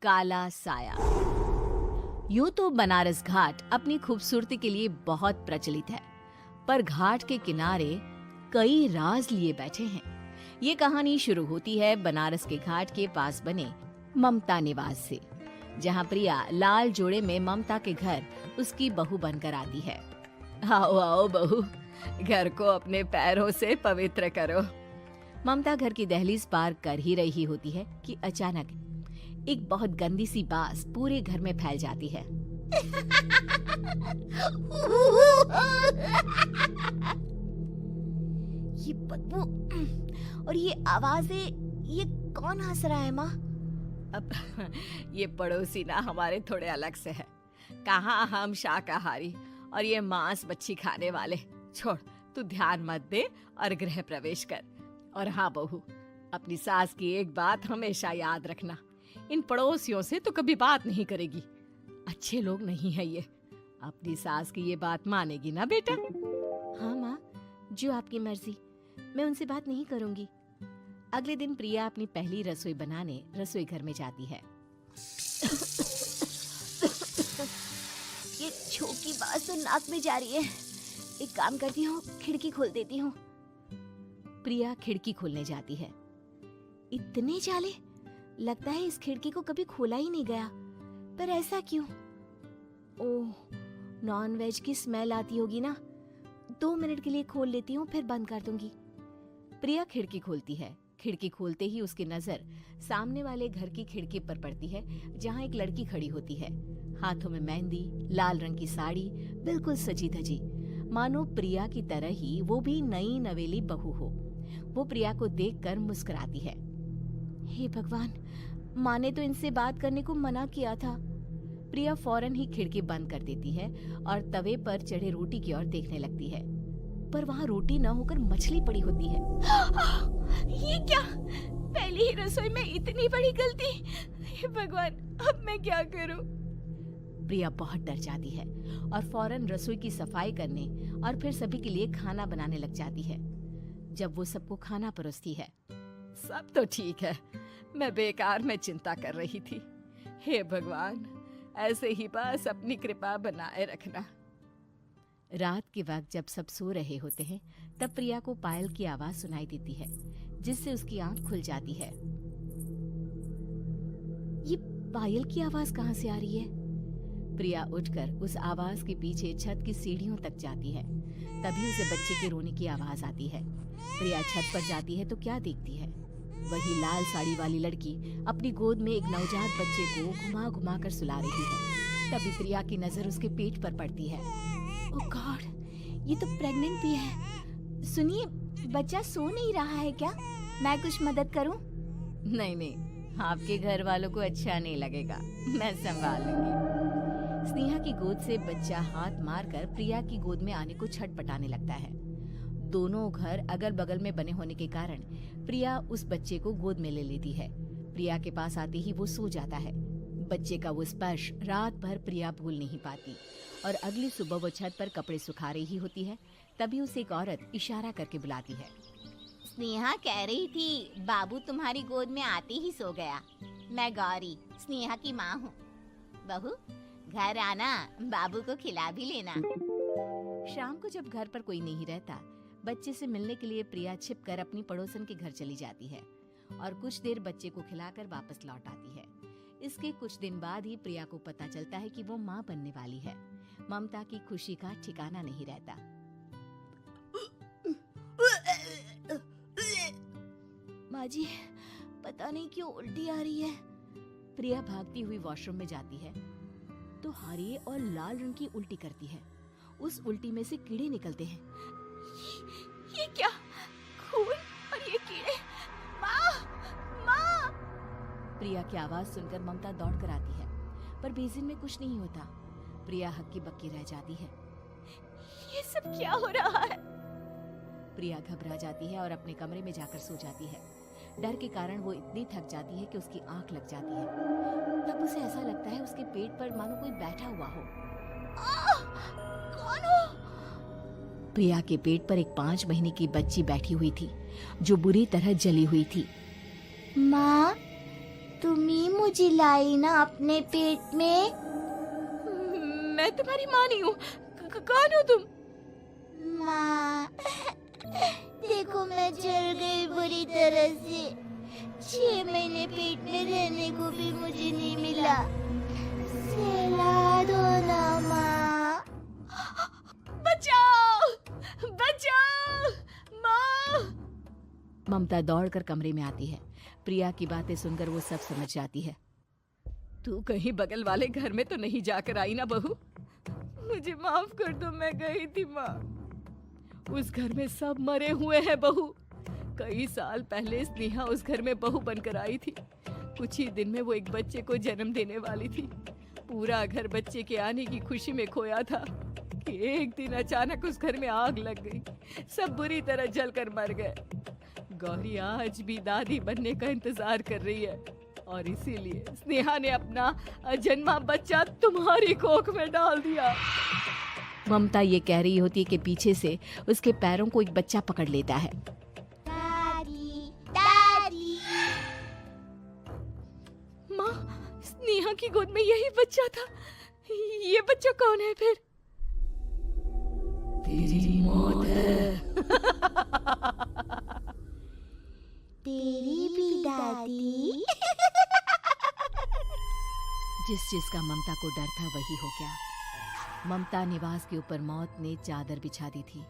काला साया। यूं तो बनारस घाट अपनी खूबसूरती के लिए बहुत प्रचलित है, पर घाट के किनारे कई राज लिए बैठे हैं। ये कहानी शुरू होती है बनारस के घाट के पास बने ममता निवास से, जहां प्रिया लाल जोड़े में ममता के घर उसकी बहू बनकर आती है। आओ आओ बहू, घर को अपने पैरों से पवित्र करो। ममता घर की दहलीज पार कर ही रही होती है कि अचानक एक बहुत गंदी सी बास पूरे घर में फैल जाती है। ये बदबू और ये आवाजें, ये कौन हंस रहा है माँ? अब ये पड़ोसी ना हमारे थोड़े अलग से है। कहाँ हम शाकाहारी और ये मांस मच्छी खाने वाले। छोड़, तू ध्यान मत दे और गृह प्रवेश कर। और हाँ बहू, अपनी सास की एक बात हमेशा याद रखना, इन पड़ोसियों से तो कभी बात नहीं करेगी। अच्छे लोग नहीं है ये। अपनी सास की ये बात मानेगी ना बेटा? हाँ माँ, जो आपकी मर्जी, मैं उनसे बात नहीं करूंगी। अगले दिन प्रिया अपनी पहली रसोई बनाने रसोई घर में जाती है। ये छोकी बात तो नाक में जा रही है। एक काम करती हूँ, खिड़की खोल देती हूँ। प्रिया खिड़की खोलने जाती है। इतने जाले, लगता है इस खिड़की को कभी खोला ही नहीं गया। पर ऐसा क्यों? ओह, नॉन वेज की स्मेल आती होगी ना। 2 मिनट के लिए खोल लेती हूँ, फिर बंद कर दूंगी। प्रिया खिड़की खोलती है। खिड़की खोलते ही उसकी नजर सामने वाले घर की खिड़की पर पड़ती है, जहाँ एक लड़की खड़ी होती है। हाथों में मेहंदी, लाल रंग की साड़ी, बिल्कुल सजी धजी, मानो प्रिया की तरह ही वो भी नई नवेली बहू हो। वो प्रिया को देखकर मुस्कुराती है। हे भगवान, माँ ने तो इनसे बात करने को मना किया था। प्रिया फौरन ही खिड़की बंद कर देती है और तवे पर चढ़े रोटी की ओर देखने लगती है, पर वहाँ रोटी न होकर मछली पड़ी होती है। ये क्या? पहली ही रसोई में इतनी बड़ी गलती। हे भगवान, अब मैं क्या करूं? प्रिया बहुत डर जाती है और फौरन रसोई की सफाई करने और फिर सभी के लिए खाना बनाने लग जाती है। जब वो सबको खाना परोसती है, सब तो ठीक है, मैं बेकार में चिंता कर रही थी। हे भगवान, ऐसे ही बस अपनी कृपा बनाए रखना। रात के वक्त जब सब सो रहे होते हैं, तब प्रिया को पायल की आवाज सुनाई देती है, जिससे उसकी आंख खुल जाती है। ये पायल की आवाज कहाँ से आ रही है? प्रिया उठकर उस आवाज के पीछे छत की सीढ़ियों तक जाती है। तभी उसे बच्चे के रोने की आवाज आती है। प्रिया छत पर जाती है तो क्या देखती है? वही लाल साड़ी वाली लड़की अपनी गोद में एक नवजात बच्चे को घुमा घुमा कर सुला रही है। तभी प्रिया की नजर उसके पेट पर पड़ती है। ओह गॉड, ये तो प्रेग्नेंट भी है। सुनिए, बच्चा सो नहीं रहा है क्या? मैं कुछ मदद करूं? नहीं नहीं, आपके घर वालों को अच्छा नहीं लगेगा, मैं संभाल लूंगी। स्नेहा की गोद से बच्चा हाथ मारकर प्रिया की गोद में आने को छटपटाने लगता है। दोनों घर अगल बगल में बने होने के कारण प्रिया उस बच्चे को गोद में ले लेती है। प्रिया के पास आते ही वो सो जाता है। बच्चे का वो स्पर्श रात भर प्रिया भूल नहीं पाती और अगली सुबह वो छत पर कपड़े सुखा रही होती है। तभी उसे एक औरत इशारा करके बुलाती है। स्नेहा कह रही थी बाबू तुम्हारी गोद में आते ही सो गया। मैं गौरी, स्नेहा की माँ हूँ। बहू, घर आना, बाबू को खिला भी लेना। शाम को जब घर पर कोई नहीं रहता, बच्चे से मिलने के लिए प्रिया छिपकर अपनी पड़ोसन के घर चली जाती है और कुछ देर बच्चे को खिलाकर वापस लौट आती है। इसके कुछ दिन बाद ही प्रिया को पता चलता है कि वो माँ बनने वाली है। ममता की खुशी का ठिकाना नहीं रहता। माँ जी, पता नहीं क्यों उल्टी आ रही है। प्रिया भागती हुई वॉशरूम में जाती है तो हरे और लाल रंग की उल्टी करती है। उस उल्टी में से कीड़े निकलते हैं। ये क्या? खून और ये कीड़े! माँ! माँ! प्रिया की आवाज सुनकर ममता दौड़ कर आती है, पर बेसिन में कुछ नहीं होता। प्रिया हक्की बक्की रह जाती है। ये सब क्या हो रहा है? प्रिया घबरा जाती है और अपने कमरे में जाकर सो जाती है। डर के कारण वो इतनी थक जाती है कि उसकी आंख लग जाती है। तब उसे ऐसा लगता है उसके पेट पर मानो कोई बैठा हुआ हो। कौन हो? प्रिया के पेट पर एक 5 महीने की बच्ची बैठी हुई थी, जो बुरी तरह जली हुई थी। माँ, तुम ही मुझे लाई ना अपने पेट में। मैं तुम्हारी माँ नहीं हूँ। कौन हो तुम? माँ, देखो मैं जल गई बुरी तरह से। 6 महीने पेट में रहने को भी मुझे नहीं मिला। सहला दो ना माँ। बचाओ, बचाओ, माँ। ममता दौड़कर कमरे में आती है। प्रिया की बातें सुनकर वो सब समझ जाती है। तू कहीं बगल वाले घर में तो नहीं जाकर आई ना बहू? मुझे माफ कर दो, मैं गई थी माँ। उस घर में सब मरे हुए हैं बहू। कई साल पहले स्नेहा उस घर में बहू बनकर आई थी। कुछ ही दिन में वो एक बच्चे को जन्म देने वाली थी। पूरा घर बच्चे के आने की खुशी में खोया था कि एक दिन अचानक उस घर में आग लग गई। सब बुरी तरह जलकर मर गए। गौरी आज भी दादी बनने का इंतजार कर रही है और इसीलिए स्नेहा ने अपना अजन्मा बच्चा तुम्हारी कोख में डाल दिया। ममता ये कह रही होती है कि पीछे से उसके पैरों को एक बच्चा पकड़ लेता है। दादी, दादी। माँ, स्नेहा की गोद में यही बच्चा था। ये बच्चा कौन है फिर? तेरी मौत है। तेरी भी दादी। जिस चीज का ममता को डर था वही हो गया। ममता निवास के ऊपर मौत ने चादर बिछा दी थी।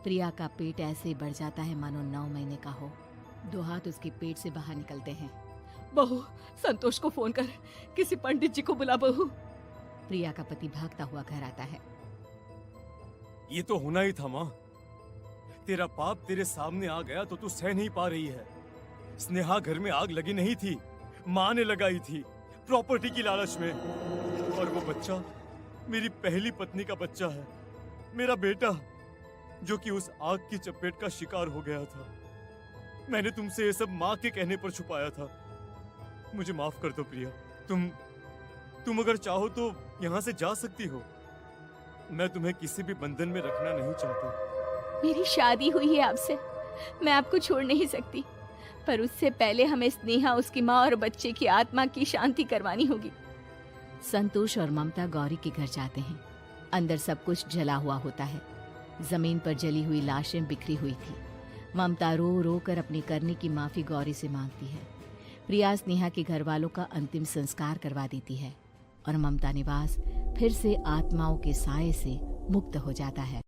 प्रिया का पेट ऐसे बढ़ जाता है मानो 9 महीने का हो। 2 हाथ उसके पेट से बाहर निकलते हैं। बहू, संतोष को फोन कर, किसी पंडित जी को बुला बहू। प्रिया का पति भागता हुआ घर आता है। ये तो होना ही था माँ। तेरा पाप तेरे सामने आ गया तो तू सह नहीं पा रही है। स्नेहा घर में आग लगी नहीं थी, माँ ने लगाई थी प्रॉपर्टी की लालच में। और वो बच्चा मेरी पहली पत्नी का बच्चा है, मेरा बेटा, जो कि उस आग की चपेट का शिकार हो गया था। मैंने तुमसे ये सब माँ के कहने पर छुपाया था। मुझे माफ कर दो प्रिया। तुम अगर चाहो तो यहाँ से जा सकती हो। मैं तुम्हें किसी भी बंधन में रखना नहीं चाहता। मेरी शादी हुई है आपसे, मैं आपको छोड़ नहीं सकती, पर उससे पहले हमें स्नेहा, उसकी माँ और बच्चे की आत्मा की शांति करवानी होगी। संतोष और ममता गौरी के घर जाते हैं। अंदर सब कुछ जला हुआ होता है। जमीन पर जली हुई लाशें बिखरी हुई थी। ममता रो रो कर अपनी करने की माफी गौरी से मांगती है। प्रिया स्नेहा के घर वालों का अंतिम संस्कार करवा देती है और ममता निवास फिर से आत्माओं के साए से मुक्त हो जाता है।